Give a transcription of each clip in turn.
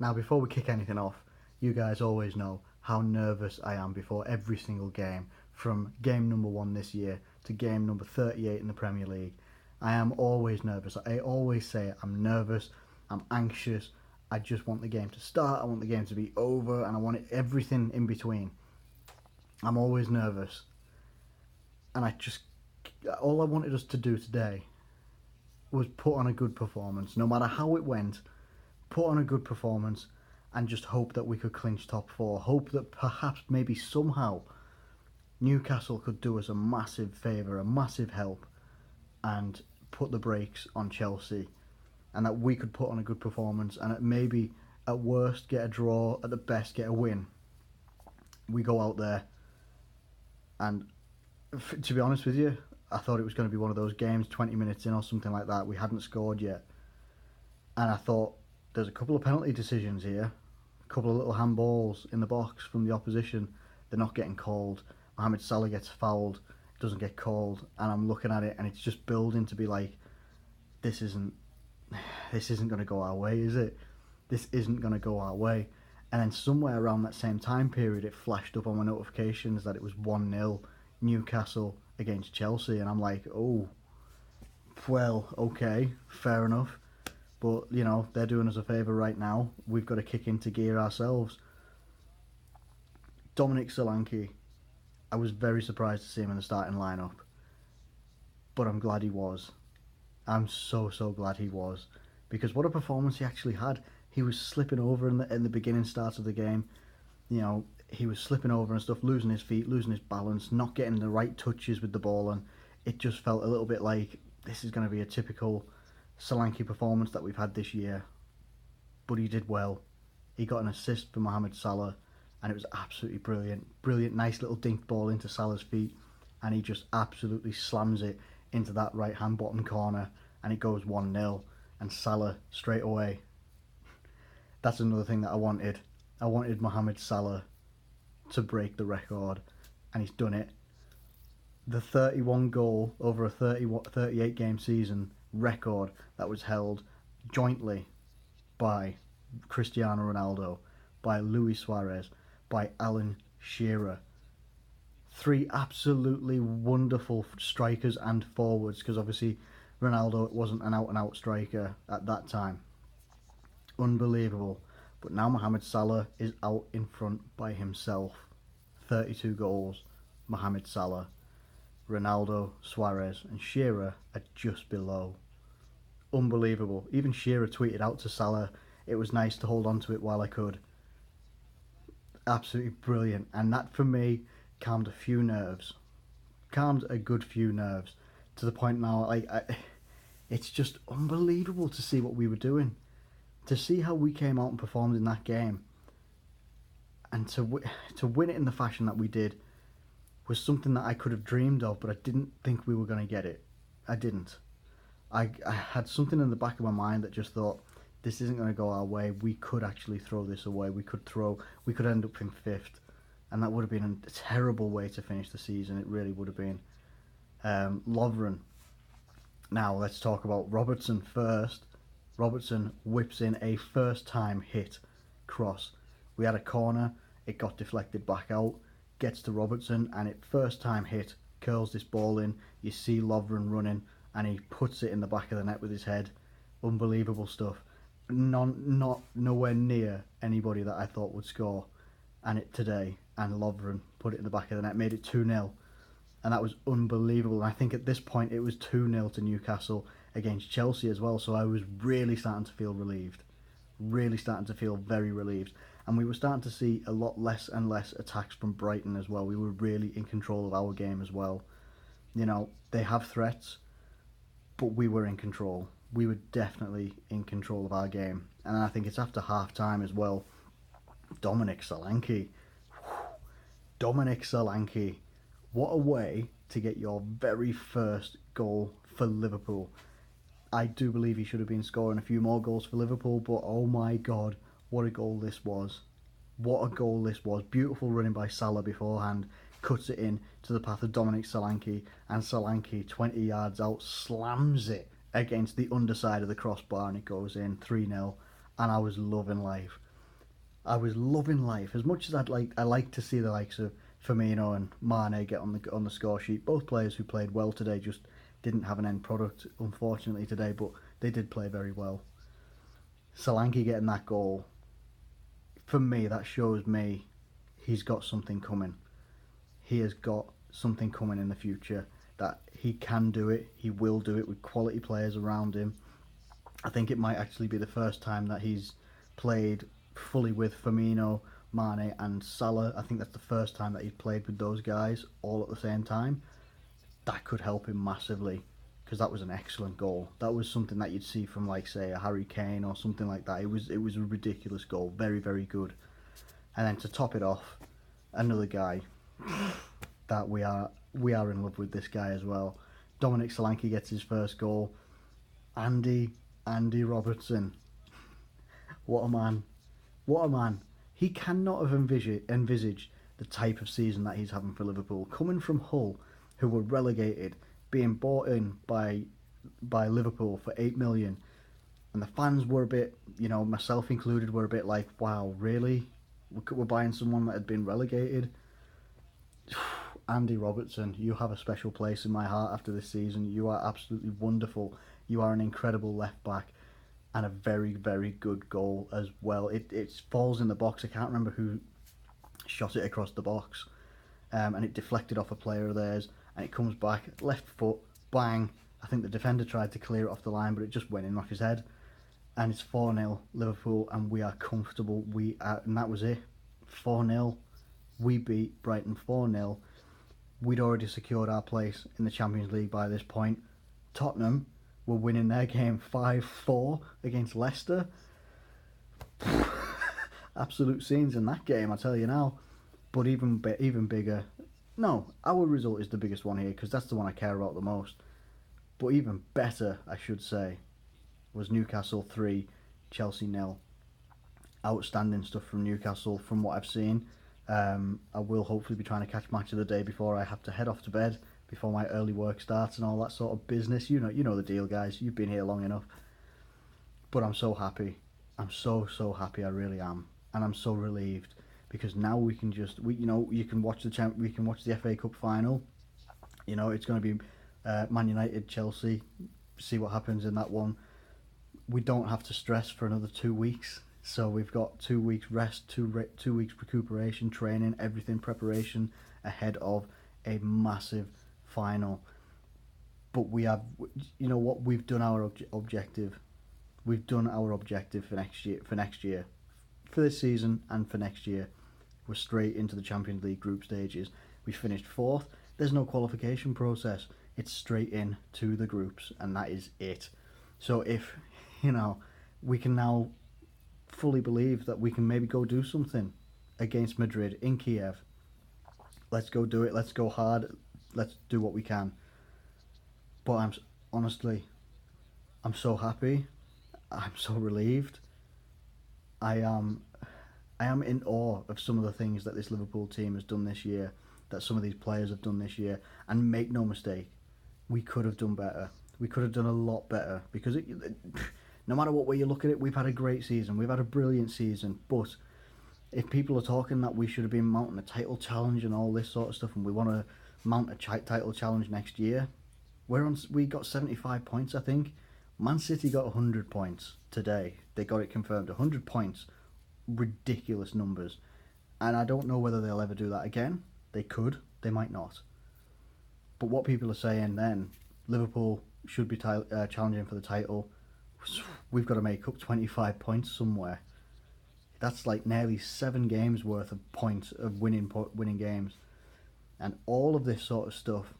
Now, before we kick anything off, you guys always know how nervous I am before every single game, from game number 1 this year to game number 38 in the Premier League. I am always nervous. I always say it. I'm nervous, I'm anxious, I just want the game to start, I want the game to be over, and I want everything in between. I'm always nervous. And all I wanted us to do today was put on a good performance. No matter how it went, put on a good performance and just hope that we could clinch top 4. Hope that perhaps, maybe somehow, Newcastle could do us a massive favour, a massive help, and put the brakes on Chelsea, and that we could put on a good performance and maybe at worst get a draw, at the best get a win. We go out there and, to be honest with you, I thought it was going to be one of those games, 20 minutes in or something like that, we hadn't scored yet, and I thought, there's a couple of penalty decisions here, a couple of little handballs in the box from the opposition, they're not getting called. Mohamed Salah gets fouled, doesn't get called, and I'm looking at it and it's just building to be like, this isn't going to go our way, is it? This isn't going to go our way. And then somewhere around that same time period, it flashed up on my notifications that it was 1-0 Newcastle against Chelsea, and I'm like, oh, well, okay, fair enough. But, you know, they're doing us a favour right now. We've got to kick into gear ourselves. Dominic Solanke, I was very surprised to see him in the starting lineup. But I'm glad he was. I'm so glad he was. Because what a performance he actually had. He was slipping over in the beginning start of the game. You know, he was slipping over and stuff, losing his feet, losing his balance, not getting the right touches with the ball. And it just felt a little bit like this is going to be a typical Solanke performance that we've had this year, but he did well. He got an assist for Mohamed Salah, and it was absolutely brilliant, nice little dinked ball into Salah's feet, and he just absolutely slams it into that right hand bottom corner, and it goes 1-0, and Salah straight away. That's another thing that I wanted. I wanted Mohamed Salah to break the record, and he's done it. The 31 goal over a 38 game season record that was held jointly by Cristiano Ronaldo, by Luis Suarez, by Alan Shearer. 3 absolutely wonderful strikers and forwards, because obviously Ronaldo wasn't an out-and-out striker at that time. Unbelievable. But now Mohamed Salah is out in front by himself. 32 goals, Mohamed Salah. Ronaldo, Suarez and Shearer are just below. Unbelievable. Even Shearer tweeted out to Salah, it was nice to hold on to it while I could. Absolutely brilliant. And that for me calmed a few nerves. Calmed a good few nerves. To the point now, it's just unbelievable to see what we were doing. To see how we came out and performed in that game. And to win it in the fashion that we did was something that I could have dreamed of, but I didn't think we were going to get it. I didn't. I had something in the back of my mind that just thought, this isn't going to go our way. We could actually throw this away. We could end up in 5th, and that would have been a terrible way to finish the season. It really would have been. Lovren. Now let's talk about Robertson first. Robertson whips in a first-time hit cross. We had a corner. It got deflected back out. Gets to Robertson, and it first-time hit, curls this ball in. You see Lovren running, and he puts it in the back of the net with his head. Unbelievable stuff. Nowhere near anybody that I thought would score today, and Lovren put it in the back of the net, made it 2-0, and that was unbelievable. And I think at this point it was 2-0 to Newcastle against Chelsea as well, so I was really starting to feel relieved. Really starting to feel very relieved. And we were starting to see a lot less and less attacks from Brighton as well. We were really in control of our game as well. You know, they have threats, but we were in control. We were definitely in control of our game. And I think it's after half-time as well. Dominic Solanke. Dominic Solanke. What a way to get your very first goal for Liverpool. I do believe he should have been scoring a few more goals for Liverpool, but oh my God, what a goal this was. What a goal this was. Beautiful running by Salah beforehand. Cuts it in to the path of Dominic Solanke, and Solanke, 20 yards out, slams it against the underside of the crossbar, and it goes in 3-0. And I was loving life. I was loving life as much as I like to see the likes of Firmino and Mane get on the score sheet. Both players who played well today just didn't have an end product, unfortunately today, but they did play very well. Solanke getting that goal, for me, that shows me he's got something coming. He has got something coming in the future, that he can do it. He will do it with quality players around him. I think it might actually be the first time that he's played fully with Firmino, Mane, and Salah. I think that's the first time that he's played with those guys all at the same time. That could help him massively, because that was an excellent goal. That was something that you'd see from, like, say, a Harry Kane or something like that. It was a ridiculous goal, very, very good. And then to top it off, another guy that we are in love with, this guy as well. Dominic Solanke gets his first goal. Andy Robertson. What a man. What a man. He cannot have envisaged the type of season that he's having for Liverpool. Coming from Hull, who were relegated, being bought in by Liverpool for 8 million. And the fans were a bit, myself included, were a bit like, wow, really? We're buying someone that had been relegated? Andy Robertson, you have a special place in my heart after this season. You are absolutely wonderful. You are an incredible left back, and a very, very good goal as well. It falls in the box. I can't remember who shot it across the box, and it deflected off a player of theirs, and it comes back, left foot, bang. I think the defender tried to clear it off the line, but it just went in off his head. And it's 4-0 Liverpool, and we are comfortable. And that was it. 4-0. We beat Brighton 4-0. We'd already secured our place in the Champions League by this point. Tottenham were winning their game 5-4 against Leicester. Absolute scenes in that game, I tell you now. But even bigger. No, our result is the biggest one here, because that's the one I care about the most. But even better, I should say, was Newcastle 3, Chelsea 0. Outstanding stuff from Newcastle from what I've seen. I will hopefully be trying to catch match of the day before I have to head off to bed, before my early work starts and all that sort of business. You know the deal, guys. You've been here long enough. But I'm so happy. I'm so happy. I really am, and I'm so relieved, because now we can you can watch we can watch the FA Cup final. It's going to be Man United, Chelsea. See what happens in that one. We don't have to stress for another 2 weeks. So we've got 2 weeks rest, 2 weeks recuperation, training, everything, preparation ahead of a massive final. But we have, we've done our objective. We've done our objective for next year, for this season and for next year. We're straight into the Champions League group stages. We finished 4th. There's no qualification process. It's straight in to the groups, and that is it. So if, we can now fully believe that we can maybe go do something against Madrid in Kiev. Let's go do it. Let's go hard. Let's do what we can. But I'm so happy. I'm so relieved. I am in awe of some of the things that this Liverpool team has done this year, that some of these players have done this year. And make no mistake, we could have done better. We could have done a lot better, because no matter what way you look at it, we've had a great season. We've had a brilliant season. But if people are talking that we should have been mounting a title challenge and all this sort of stuff, and we want to mount a title challenge next year, we got 75 points, I think. Man City got 100 points today. They got it confirmed. 100 points. Ridiculous numbers. And I don't know whether they'll ever do that again. They could. They might not. But what people are saying then, Liverpool should be challenging for the title. We've got to make up 25 points somewhere. That's like nearly 7 games worth of points of winning games. And all of this sort of stuff,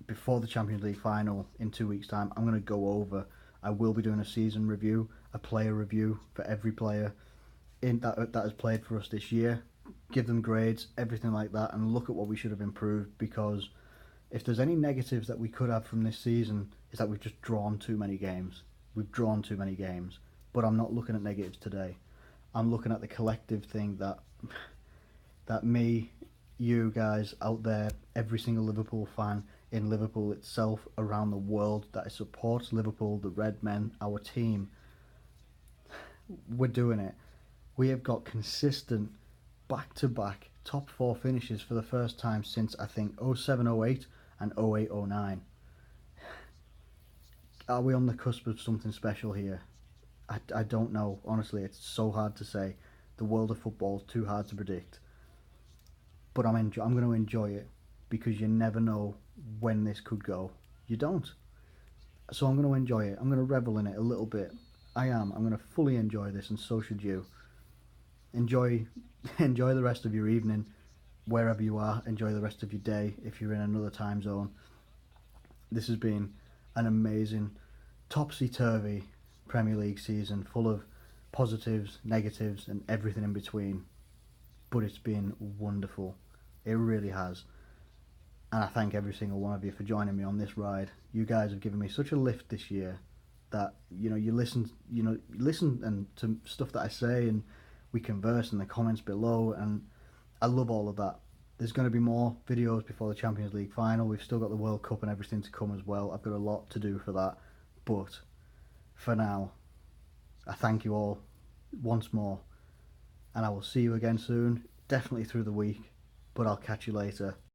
before the Champions League final in 2 weeks' time, I'm going to go over. I will be doing a season review, a player review for every player that has played for us this year. Give them grades, everything like that, and look at what we should have improved, because if there's any negatives that we could have from this season, is that we've just drawn too many games. We've drawn too many games. But I'm not looking at negatives today. I'm looking at the collective thing that me, you guys out there, every single Liverpool fan in Liverpool itself, around the world that supports Liverpool, the Red Men, our team, we're doing it. We have got consistent back-to-back top four finishes for the first time since I think 07-08 and 08-09. Are we on the cusp of something special here? I don't know. Honestly, it's so hard to say. The world of football is too hard to predict. But I'm going to enjoy it because you never know when this could go. You don't. So I'm going to enjoy it. I'm going to revel in it a little bit. I am. I'm going to fully enjoy this, and so should you. Enjoy, enjoy the rest of your evening, wherever you are. Enjoy the rest of your day if you're in another time zone. This has been an amazing, topsy-turvy Premier League season, full of positives, negatives, and everything in between. But it's been wonderful. It really has. And I thank every single one of you for joining me on this ride. You guys have given me such a lift this year that you listen and to stuff that I say, and we converse in the comments below, and I love all of that. There's going to be more videos before the Champions League final. We've still got the World Cup and everything to come as well. I've got a lot to do for that. But for now, I thank you all once more, and I will see you again soon, definitely through the week, but I'll catch you later.